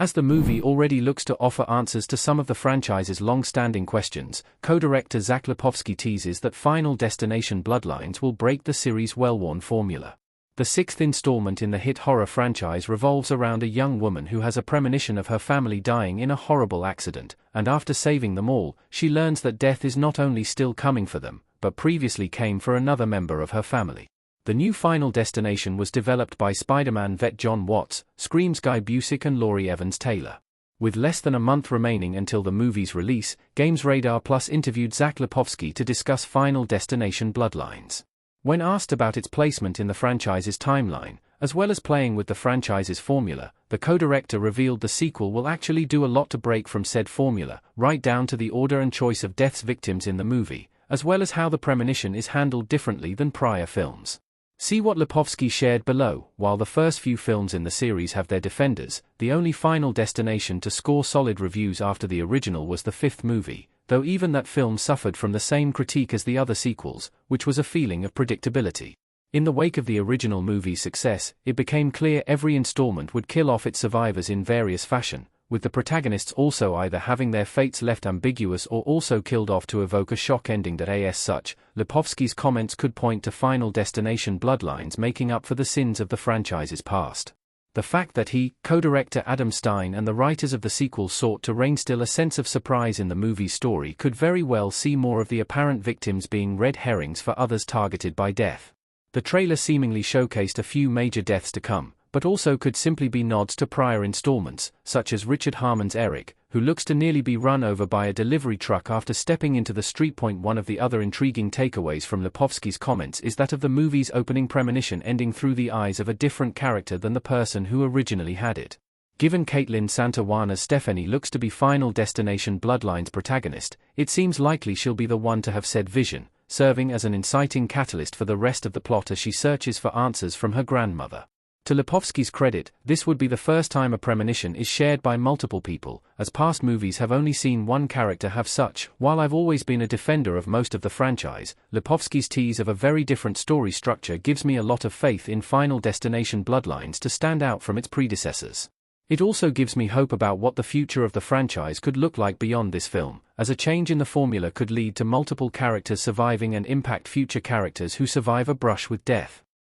As the movie already looks to offer answers to some of the franchise's long-standing questions, co-director Zach Lipovsky teases that Final Destination Bloodlines will break the series' well-worn formula. The sixth installment in the hit horror franchise revolves around a young woman who has a premonition of her family dying in a horrible accident, and after saving them all, she learns that death is not only still coming for them, but previously came for another member of her family. The new Final Destination was developed by Spider-Man vet John Watts, Scream's Guy Busick and Laurie Evans-Taylor. With less than a month remaining until the movie's release, Games Radar Plus interviewed Zach Lipovsky to discuss Final Destination Bloodlines. When asked about its placement in the franchise's timeline, as well as playing with the franchise's formula, the co-director revealed the sequel will actually do a lot to break from said formula, right down to the order and choice of death's victims in the movie, as well as how the premonition is handled differently than prior films. See what Lipovsky shared below. While the first few films in the series have their defenders, the only Final Destination to score solid reviews after the original was the fifth movie, though even that film suffered from the same critique as the other sequels, which was a feeling of predictability. In the wake of the original movie's success, it became clear every installment would kill off its survivors in various fashion, with the protagonists also either having their fates left ambiguous or also killed off to evoke a shock ending. As such, Lipovsky's comments could point to Final Destination Bloodlines making up for the sins of the franchise's past. The fact that he, co-director Adam Stein and the writers of the sequel sought to reinstill a sense of surprise in the movie's story could very well see more of the apparent victims being red herrings for others targeted by death. The trailer seemingly showcased a few major deaths to come, but also could simply be nods to prior installments, such as Richard Harmon's Eric, who looks to nearly be run over by a delivery truck after stepping into the street. One of the other intriguing takeaways from Lipovsky's comments is that of the movie's opening premonition ending through the eyes of a different character than the person who originally had it. Given Caitlin Santawanna's Stephanie looks to be Final Destination Bloodlines' protagonist, it seems likely she'll be the one to have said vision, serving as an inciting catalyst for the rest of the plot as she searches for answers from her grandmother. To Lipovsky's credit, this would be the first time a premonition is shared by multiple people, as past movies have only seen one character have such. While I've always been a defender of most of the franchise, Lipovsky's tease of a very different story structure gives me a lot of faith in Final Destination Bloodlines to stand out from its predecessors. It also gives me hope about what the future of the franchise could look like beyond this film, as a change in the formula could lead to multiple characters surviving and impact future characters who survive a brush with death.